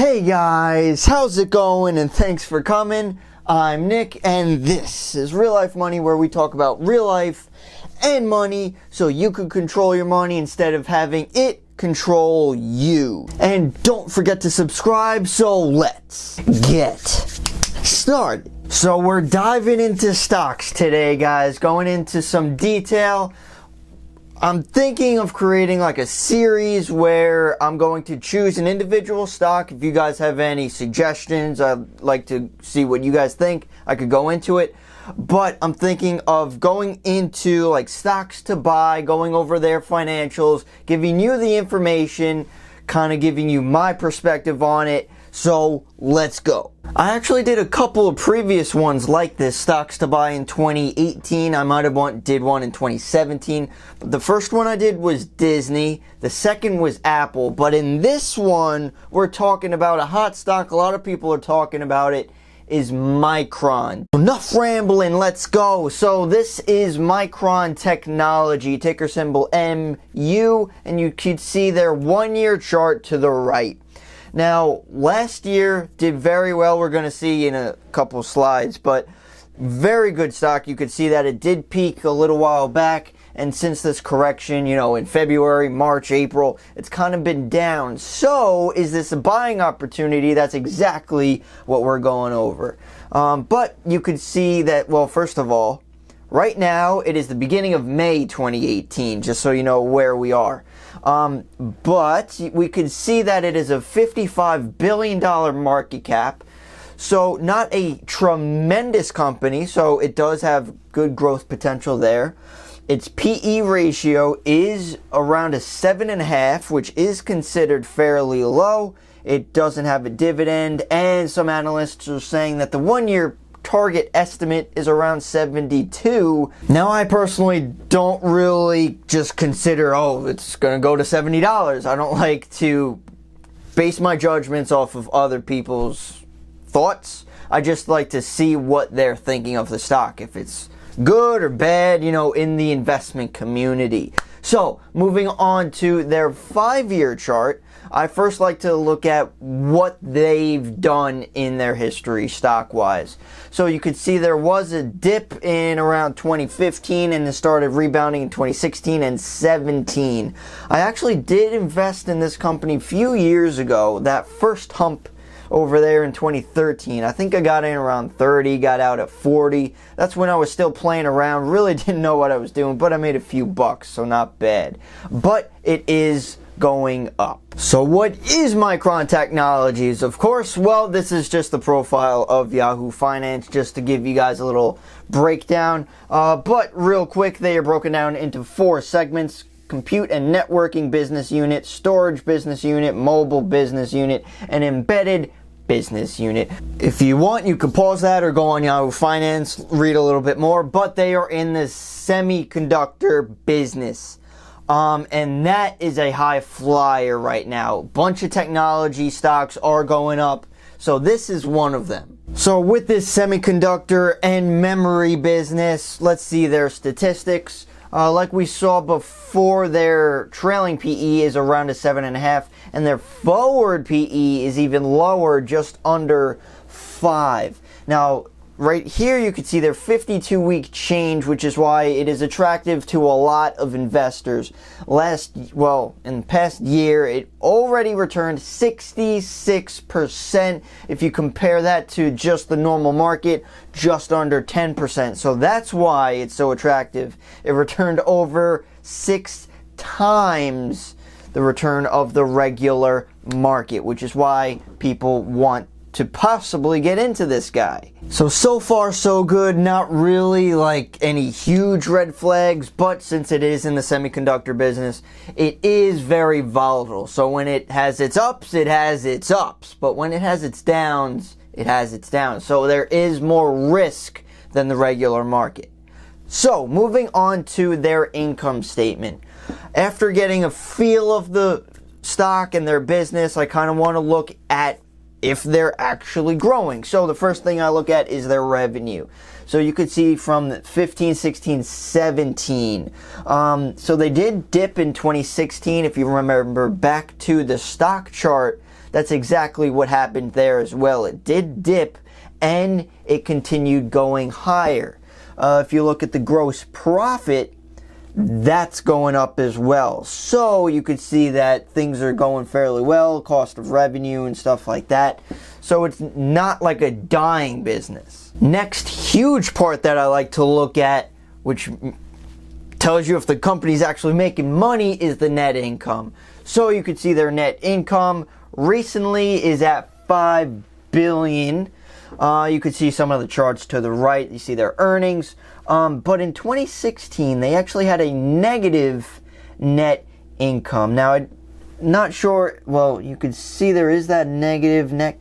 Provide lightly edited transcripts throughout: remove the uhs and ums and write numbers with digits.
Hey guys, how's it going? And thanks for coming. I'm Nick, and this is Real Life Money, where we talk about real life and money so you can control your money instead of having it control you. And don't forget to subscribe, so let's get started. So we're diving into stocks today, guys, going into some detail. I'm thinking of creating like a series where I'm going to choose an individual stock. If you guys have any suggestions, I'd like to see what you guys think. I could go into it. But I'm thinking of going into like stocks to buy, going over their financials, giving you the information, kind of giving you my perspective on it. So let's go. I actually did a couple of previous ones like this, stocks to buy in 2018. I might have did one in 2017. But the first one I did was Disney. The second was Apple. But in this one, we're talking about a hot stock. A lot of people are talking about it. Is Micron. Enough rambling, let's go. So this is Micron Technology, ticker symbol MU, and you can see their 1-year chart to the right. Now, last year did very well. We're going to see in a couple slides, but very good stock. You could see that it did peak a little while back, and since this correction, in February, March, April, it's kind of been down. So, is this a buying opportunity? That's exactly what we're going over. But you could see that, well, first of all, right now, it is the beginning of May 2018, just so you know where we are. But we could see that it is a $55 billion market cap. So not a tremendous company, so it does have good growth potential there. Its PE ratio is around a 7.5, which is considered fairly low. It doesn't have a dividend, and some analysts are saying that the 1-year target estimate is around 72. Now, I personally don't really just consider, it's going to go to $70. I don't like to base my judgments off of other people's thoughts. I just like to see what they're thinking of the stock, if it's good or bad, in the investment community. So, moving on to their 5-year chart, I first like to look at what they've done in their history stock-wise. So you could see there was a dip in around 2015 and it started rebounding in 2016 and 17. I actually did invest in this company a few years ago, that first hump over there in 2013. I think I got in around 30, got out at 40. That's when I was still playing around, really didn't know what I was doing, but I made a few bucks, so not bad. But it is going up. So what is Micron Technologies? Of course, well, this is just the profile of Yahoo Finance, just to give you guys a little breakdown. But real quick, they are broken down into 4 segments: compute and networking business unit, storage business unit, mobile business unit, and embedded business unit. If you want, you can pause that or go on Yahoo Finance, read a little bit more, but they are in the semiconductor business. And that is a high flyer right now. Bunch of technology stocks are going up, so this is one of them. So with this semiconductor and memory business, let's see their statistics. Like we saw before, their trailing PE is around a 7.5, and their forward PE is even lower, just under 5. Now, right here you can see their 52-week change, which is why it is attractive to a lot of investors. In the past year, it already returned 66%. If you compare that to just the normal market, just under 10%. So that's why it's so attractive. It returned over 6 times the return of the regular market, which is why people want to possibly get into this guy. So far so good. Not really like any huge red flags, but since it is in the semiconductor business, it is very volatile. So when it has its ups, it has its ups, but when it has its downs, it has its downs. So there is more risk than the regular market. So moving on to their income statement. After getting a feel of the stock and their business, I kind of want to look at if they're actually growing. So the first thing I look at is their revenue. So you could see from 15, 16, 17. So they did dip in 2016. If you remember back to the stock chart that's exactly what happened there as well. It did dip and it continued going higher. If you look at the gross profit, that's going up as well. So you could see that things are going fairly well, cost of revenue and stuff like that. So it's not like a dying business. Next huge part that I like to look at, which tells you if the company's actually making money, is the net income. So you could see their net income recently is at $5 billion. You could see some of the charts to the right. You see their earnings. But in 2016, they actually had a negative net income. Now, I'm not sure. Well, you could see there is that negative net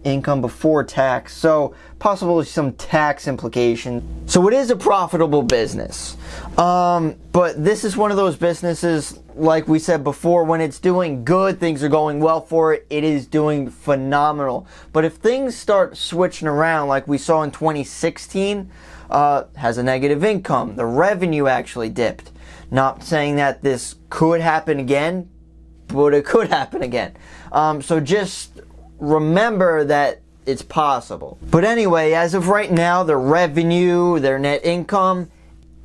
income before tax. So possibly some tax implications. So it is a profitable business. But this is one of those businesses, like we said before, when it's doing good, things are going well for it, it is doing phenomenal. But if things start switching around like we saw in 2016, has a negative income, the revenue actually dipped. Not saying that this could happen again, but it could happen again. So just remember that it's possible. But anyway, as of right now, their revenue, their net income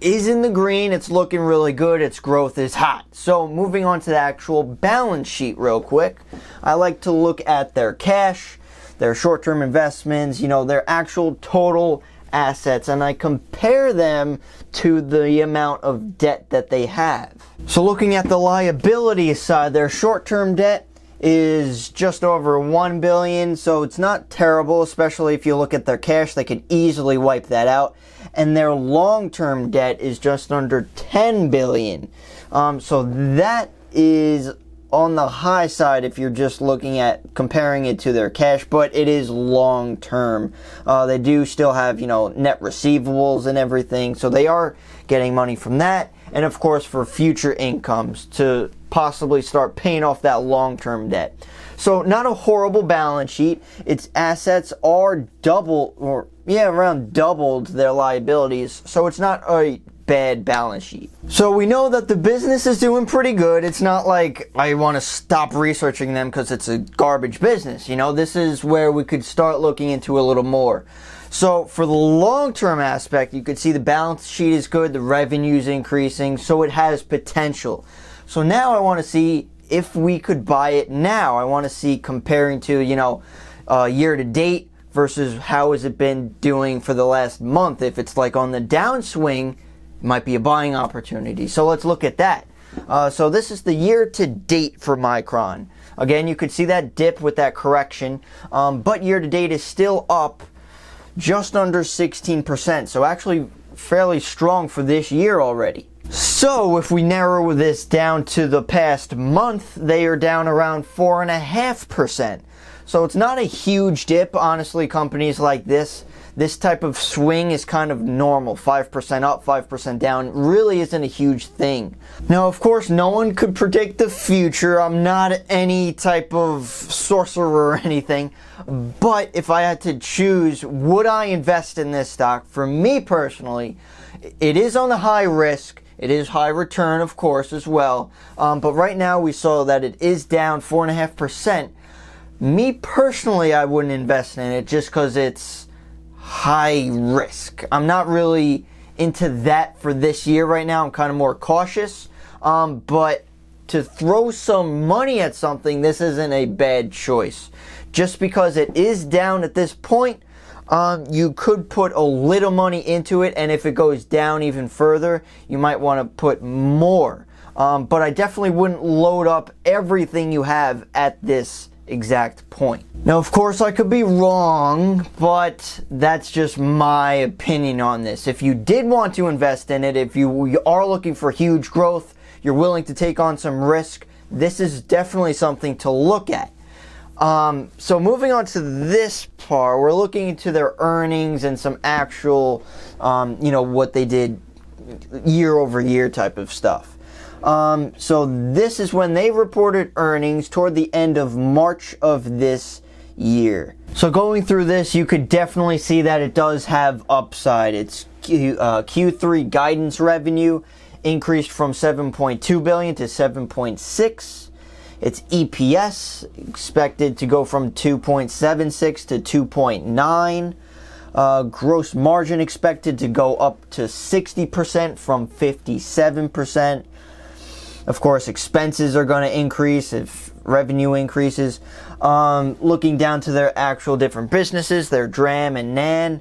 is in the green. It's looking really good. Its growth is hot. So moving on to the actual balance sheet real quick, I like to look at their cash, their short-term investments, their actual total assets, and I compare them to the amount of debt that they have. So looking at the liability side, their short-term debt is just over $1 billion, so it's not terrible, especially if you look at their cash. They could easily wipe that out. And their long-term debt is just under $10 billion. So that is on the high side if you're just looking at comparing it to their cash, but it is long-term. They do still have, net receivables and everything, so they are getting money from that. And of course for future incomes to possibly start paying off that long-term debt. So not a horrible balance sheet. Its assets are around doubled their liabilities. So it's not a bad balance sheet. So we know that the business is doing pretty good. It's not like I want to stop researching them because it's a garbage business. This is where we could start looking into a little more. So for the long-term aspect, you could see the balance sheet is good, the revenue is increasing, so it has potential. So now I want to see if we could buy it now. I want to see comparing to, year to date versus how has it been doing for the last month. If it's like on the downswing, it might be a buying opportunity. So let's look at that. So this is the year to date for Micron. Again, you could see that dip with that correction, but year to date is still up just under 16%. So actually fairly strong for this year already. So if we narrow this down to the past month, they are down around 4.5%. So it's not a huge dip. Honestly, companies like this type of swing is kind of normal. 5% up, 5% down really isn't a huge thing. Now, of course, no one could predict the future. I'm not any type of sorcerer or anything. But if I had to choose, would I invest in this stock? For me personally, it is on the high risk. It is high return, of course, as well. But right now we saw that it is down 4.5%. Me personally, I wouldn't invest in it just because it's high risk. I'm not really into that for this year right now. I'm kind of more cautious. But to throw some money at something, this isn't a bad choice. Just because it is down at this point, you could put a little money into it, and if it goes down even further, you might want to put more. But I definitely wouldn't load up everything you have at this exact point. Now, of course, I could be wrong, but that's just my opinion on this. If you did want to invest in it, if you are looking for huge growth, you're willing to take on some risk, this is definitely something to look at. So moving on to this part, we're looking into their earnings and some actual, what they did year over year type of stuff. So this is when they reported earnings toward the end of March of this year. So going through this, you could definitely see that it does have upside. Its Q3 guidance revenue increased from $7.2 billion to $7.6. Its EPS expected to go from 2.76 to 2.9. Gross margin expected to go up to 60% from 57%. Of course, expenses are going to increase if revenue increases. Looking down to their actual different businesses, their DRAM and NAND,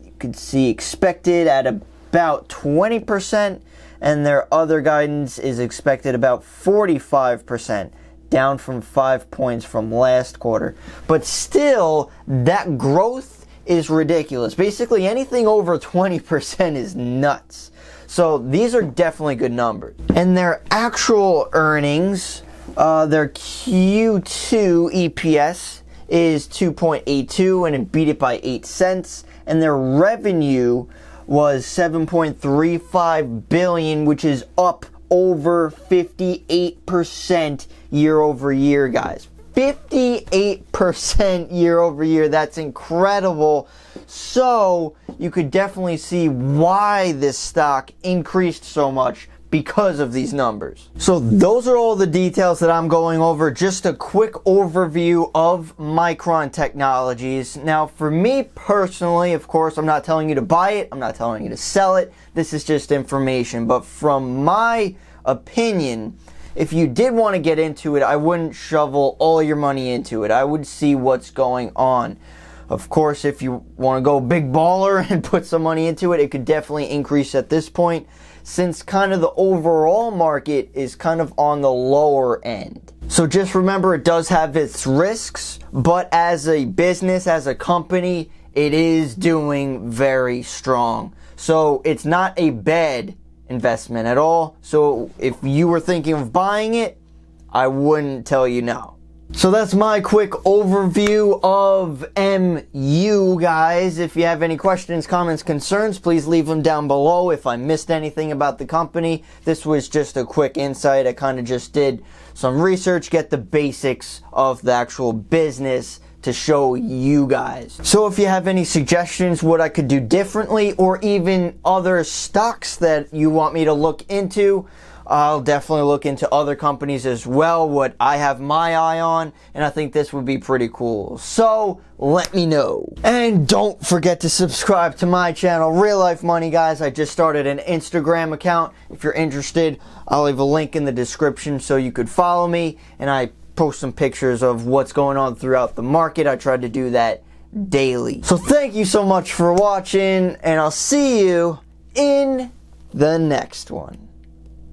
you could see expected at about 20%, and their other guidance is expected about 45%, down from 5 points from last quarter. But still, that growth is ridiculous. Basically, anything over 20% is nuts. So these are definitely good numbers. And their actual earnings, their Q2 EPS is 2.82 and it beat it by 8 cents. And their revenue was 7.35 billion, which is up over 58% year over year, guys. 58% year over year. That's incredible. So you could definitely see why this stock increased so much because of these numbers. So those are all the details that I'm going over. Just a quick overview of Micron Technologies. Now, for me personally, of course, I'm not telling you to buy it. I'm not telling you to sell it. This is just information. But from my opinion, if you did want to get into it, I wouldn't shovel all your money into it. I would see what's going on. Of course, if you want to go big baller and put some money into it, it could definitely increase at this point, since kind of the overall market is kind of on the lower end. So just remember, it does have its risks, but as a business, as a company, it is doing very strong. So it's not a bad investment at all. So if you were thinking of buying it, I wouldn't tell you no. So that's my quick overview of MU, guys. If you have any questions, comments, concerns, please leave them down below. If I missed anything about the company, this was just a quick insight. I kind of just did some research, get the basics of the actual business to show you guys. So if you have any suggestions what I could do differently, or even other stocks that you want me to look into, I'll definitely look into other companies as well, what I have my eye on, and I think this would be pretty cool. So let me know. And don't forget to subscribe to my channel, Real Life Money, guys. I just started an Instagram account. If you're interested, I'll leave a link in the description so you could follow me, and I post some pictures of what's going on throughout the market. I try to do that daily. So thank you so much for watching, and I'll see you in the next one.